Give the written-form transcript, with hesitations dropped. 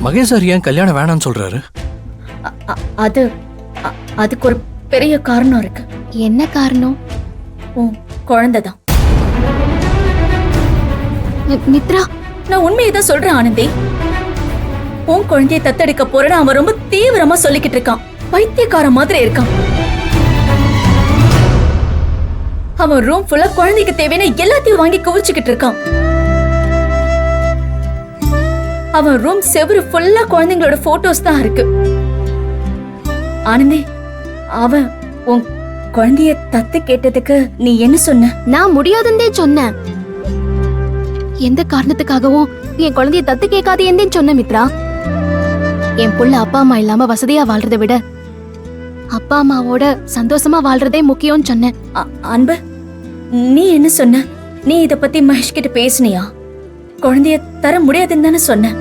Mahesh sir ஏன் கல்யாணம் வேணாம்னு சொல்றாரு? அது அதுக்கு ஒரு பெரிய காரணம் இருக்கு. என்ன காரணம்? உன் குழந்தைதான். மித்ரா, நான் உண்மையை தான் சொல்றேன் ஆனந்தி. உன் குழந்தையை தத்தெடுக்க போறேன்னு அவன் ரொம்ப தீவிரமா சொல்லிக்கிட்டு இருக்கான். பைத்தியக்கார மாதிரி இருக்கான். அவன் ரூம் ஃபுல்லா குழந்தைக்கு தேவையான எல்லாத்தையும் வாங்கி குவிச்சுக்கிட்டு இருக்கான். அவன் ரூம் செவரு ஃபுல்லா குழந்தைங்களோட போட்டோஸ் தான் இருக்கு. ஆனந்தி, அவன் உன் குழந்தைய தத்து கேட்டதுக்கு நீ என்ன சொன்ன? நான் முடியாதுன்னே சொன்னேன். எந்த காரணத்துக்காகவும் என் குழந்தைய தத்து கேட்காதேன்னு சொன்ன மித்ரா. என் புள்ள அப்பா அம்மா இல்லாம வசதியா வாழ்றதை விட அப்பா அம்மாவோட சந்தோஷமா வாழ்றதே முக்கியம்னு சொன்னேன். அன்பு, நீ என்ன சொன்ன? நீ இத பத்தி மகேஷ் கிட்ட பேசுனியா? குழந்தைய தர முடியாதுன்னு தானே சொன்ன?